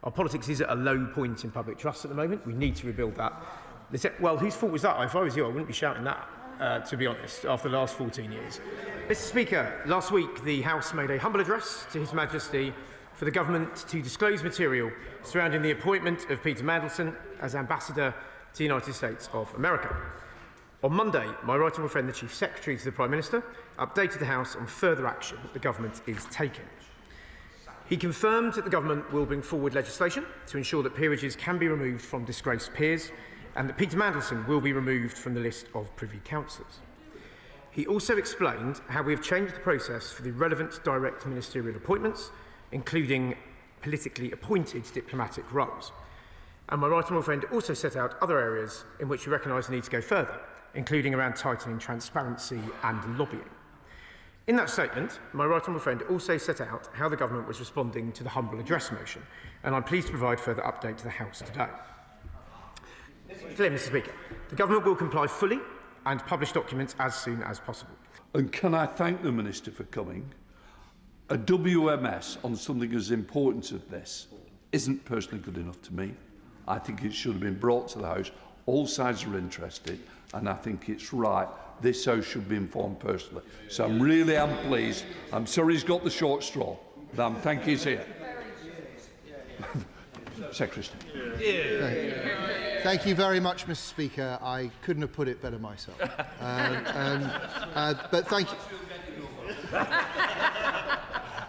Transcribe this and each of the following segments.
Our politics is at a low point in public trust at the moment. We need to rebuild that. They said, well, whose fault was that? If I was you, I wouldn't be shouting that, to be honest, after the last 14 years. Mr. Speaker, last week the House made a humble address to His Majesty for the government to disclose material surrounding the appointment of Peter Mandelson as Ambassador to the United States of America. On Monday, my right honourable friend, the Chief Secretary to the Prime Minister, updated the House on further action that the government is taking. He confirmed that the government will bring forward legislation to ensure that peerages can be removed from disgraced peers and that Peter Mandelson will be removed from the list of Privy Councillors. He also explained how we have changed the process for the relevant direct ministerial appointments, including politically appointed diplomatic roles. And my right honourable friend also set out other areas in which we recognise the need to go further, including around tightening transparency and lobbying. In that statement, my right honourable friend also set out how the government was responding to the humble address motion, and I'm pleased to provide further update to the House today. Clear, Mr. Speaker, the government will comply fully and publish documents as soon as possible. And can I thank the Minister for coming? A WMS on something as important as this isn't personally good enough to me. I think it should have been brought to the House. All sides are interested, and I think it's right. This House should be informed personally. So I'm really pleased. I'm sorry he's got the short straw, but I'm thankful he's here. Secretary. Thank you very much, Mr. Speaker. I couldn't have put it better myself. But thank you.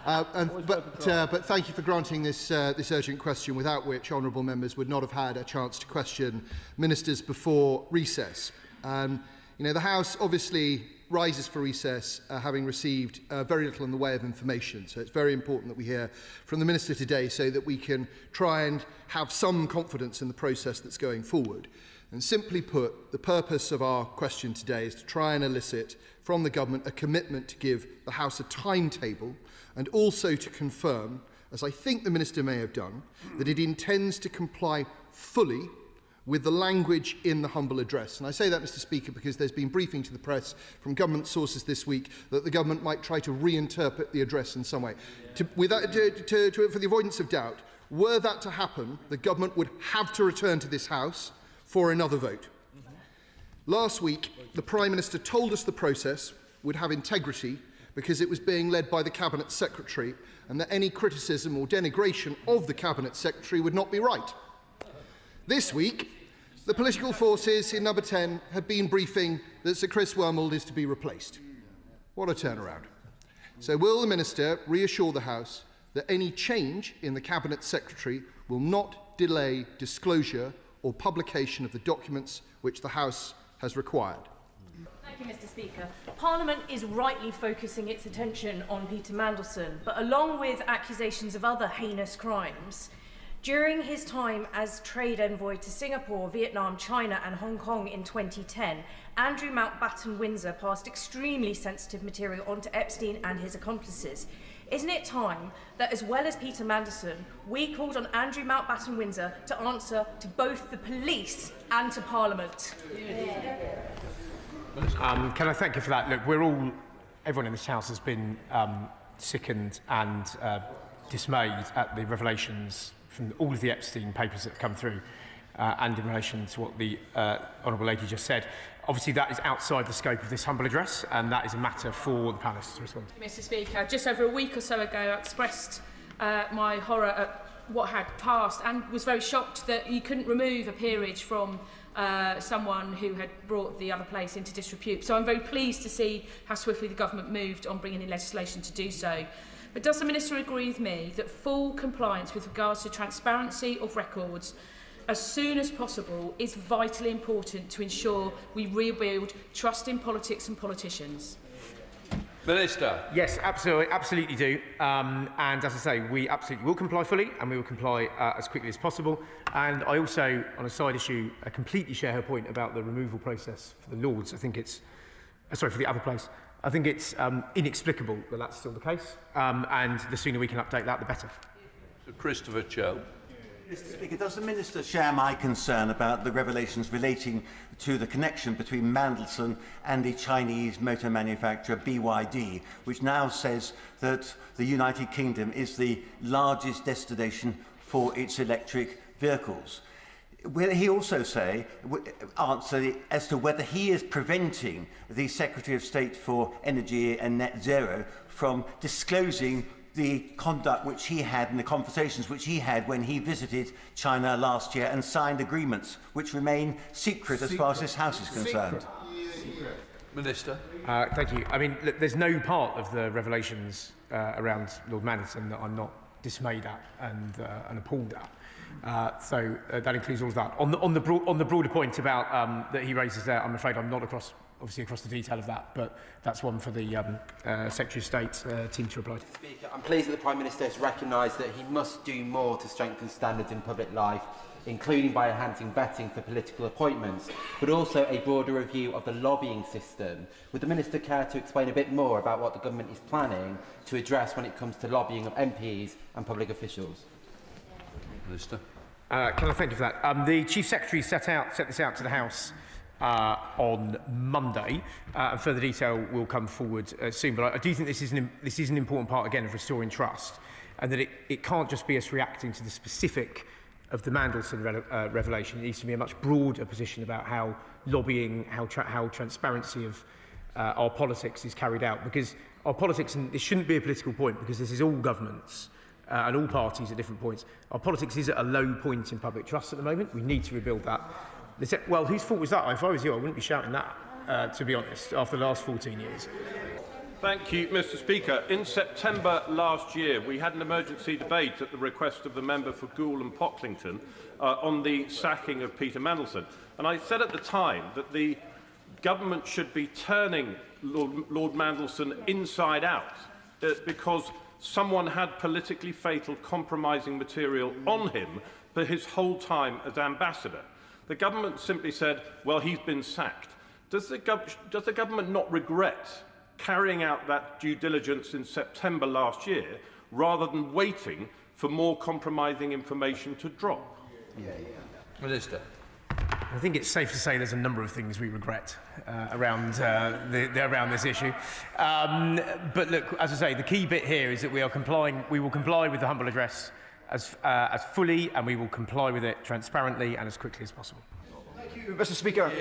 But thank you for granting this urgent question, without which honourable members would not have had a chance to question ministers before recess. The House obviously rises for recess, having received very little in the way of information. So it's very important that we hear from the Minister today so that we can try and have some confidence in the process that's going forward. And simply put, the purpose of our question today is to try and elicit from the government a commitment to give the House a timetable, and also to confirm, as I think the Minister may have done, that it intends to comply fully with the language in the humble address. And I say that, Mr. Speaker, because there's been briefing to the press from government sources this week that the government might try to reinterpret the address in some way. For the avoidance of doubt, were that to happen, the government would have to return to this House for another vote. Last week, the Prime Minister told us the process would have integrity because it was being led by the Cabinet Secretary, and that any criticism or denigration of the Cabinet Secretary would not be right. This week, the political forces in Number 10 have been briefing that Sir Chris Wormald is to be replaced. What a turnaround. So will the Minister reassure the House that any change in the Cabinet Secretary will not delay disclosure or publication of the documents which the House has required? Thank you, Mr. Speaker. Parliament is rightly focusing its attention on Peter Mandelson, but along with accusations of other heinous crimes, during his time as trade envoy to Singapore, Vietnam, China and Hong Kong in 2010, Andrew Mountbatten-Windsor passed extremely sensitive material on to Epstein and his accomplices. Isn't it time that, as well as Peter Mandelson, we called on Andrew Mountbatten-Windsor to answer to both the police and to Parliament? Can I thank you for that? Look, everyone in this House has been sickened and dismayed at the revelations from all of the Epstein papers that have come through, and in relation to what the Honourable Lady just said. Obviously, that is outside the scope of this humble address, and that is a matter for the Palace to respond to. Mr. Speaker, just over a week or so ago, I expressed my horror at what had passed and was very shocked that you couldn't remove a peerage from someone who had brought the other place into disrepute. So I'm very pleased to see how swiftly the government moved on bringing in legislation to do so. But does the Minister agree with me that full compliance with regards to transparency of records as soon as possible is vitally important to ensure we rebuild trust in politics and politicians? Minister. Yes, absolutely do. And as I say, we absolutely will comply fully, and we will comply as quickly as possible. And I also, on a side issue, completely share her point about the removal process for the Lords. I think it's, for the other place. I think it's inexplicable that that's still the case, and the sooner we can update that, the better. Sir Christopher Cho. Mr. Speaker, does the Minister share my concern about the revelations relating to the connection between Mandelson and the Chinese motor manufacturer BYD, which now says that the United Kingdom is the largest destination for its electric vehicles. Will he also answer as to whether he is preventing the Secretary of State for Energy and Net Zero from disclosing the conduct which he had and the conversations which he had when he visited China last year and signed agreements which remain secret as far as this House is concerned? Minister. Thank you. I mean, look, there's no part of the revelations around Lord Mandelson that I'm not dismayed at and appalled at. So that includes all of that. On the broader point about that he raises there, I'm afraid I'm not obviously across the detail of that, but that's one for the Secretary of State team to reply to. Speaker, I'm pleased that the Prime Minister has recognised that he must do more to strengthen standards in public life, including by enhancing vetting for political appointments, but also a broader review of the lobbying system. Would the Minister care to explain a bit more about what the government is planning to address when it comes to lobbying of MPs and public officials? Minister. Can I thank you for that? The Chief Secretary set this out to the House on Monday, and further detail will come forward soon. But I do think this is an important part, again, of restoring trust, and that it can't just be us reacting to the specific of the Mandelson revelation. It needs to be a much broader position about how lobbying, how transparency of our politics is carried out. Because our politics, and this shouldn't be a political point, because this is all governments and all parties at different points. Our politics is at a low point in public trust at the moment. We need to rebuild that. They said, well, whose fault was that? If I was you, I wouldn't be shouting that, to be honest, after the last 14 years. Thank you, Mr. Speaker. In September last year, we had an emergency debate at the request of the member for Goole and Pocklington on the sacking of Peter Mandelson. And I said at the time that the government should be turning Lord Mandelson inside out because someone had politically fatal compromising material on him for his whole time as ambassador. The government simply said, well, he's been sacked. Does the government not regret carrying out that due diligence in September last year rather than waiting for more compromising information to drop? Minister. I think it's safe to say there's a number of things we regret around this issue. But look, as I say, the key bit here is that we will comply with the humble address as fully, and we will comply with it transparently and as quickly as possible. Mr. Speaker,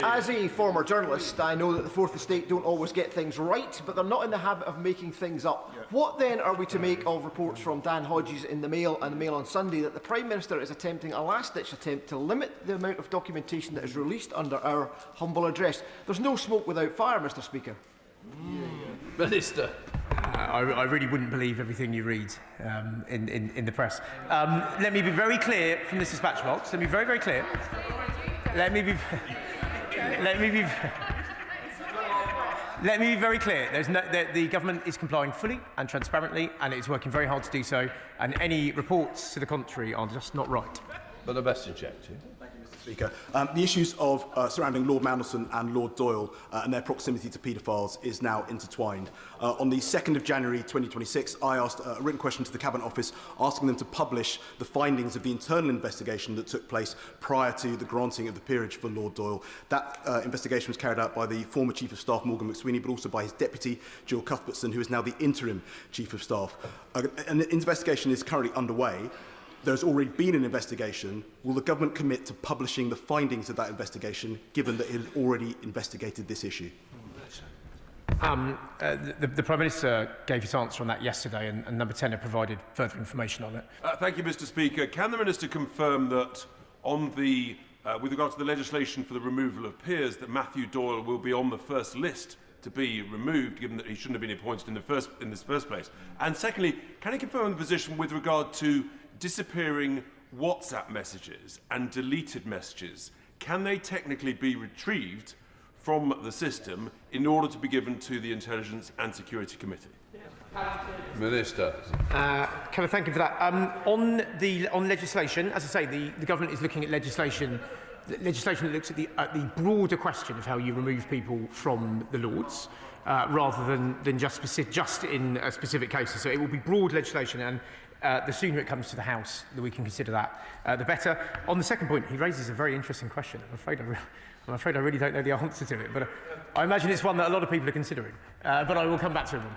as a former journalist, I know that the Fourth Estate don't always get things right, but they're not in the habit of making things up. What then are we to make of reports from Dan Hodges in the Mail and the Mail on Sunday that the Prime Minister is attempting a last-ditch attempt to limit the amount of documentation that is released under our humble address? There's no smoke without fire, Mr. Speaker. Minister. I really wouldn't believe everything you read in the press. Let me be very clear from this dispatch box. Let me be very, very clear. Let me be very clear. The government is complying fully and transparently, and it is working very hard to do so. And any reports to the contrary are just not right. But the best objective. Speaker. The issues of surrounding Lord Mandelson and Lord Doyle and their proximity to paedophiles is now intertwined. On the 2nd of January 2026, I asked a written question to the Cabinet Office asking them to publish the findings of the internal investigation that took place prior to the granting of the peerage for Lord Doyle. That investigation was carried out by the former Chief of Staff, Morgan McSweeney, but also by his deputy, Jill Cuthbertson, who is now the interim Chief of Staff. An investigation is currently underway. There's already been an investigation. Will the government commit to publishing the findings of that investigation, given that it had already investigated this issue? The Prime Minister gave his answer on that yesterday, and Number 10 have provided further information on it. Thank you, Mr. Speaker. Can the Minister confirm that on the, with regard to the legislation for the removal of peers, that Matthew Doyle will be on the first list to be removed, given that he shouldn't have been appointed in this first place? And secondly, can he confirm the position with regard to disappearing WhatsApp messages and deleted messages? Can they technically be retrieved from the system in order to be given to the Intelligence and Security Committee? Minister. Can I thank you for that? On legislation, as I say, the government is looking at legislation that looks at the broader question of how you remove people from the Lords, rather than just in specific cases. So it will be broad legislation, and the sooner it comes to the House that we can consider that, the better. On the second point, he raises a very interesting question. I'm afraid I really don't know the answer to it, but I imagine it's one that a lot of people are considering. But I will come back to him.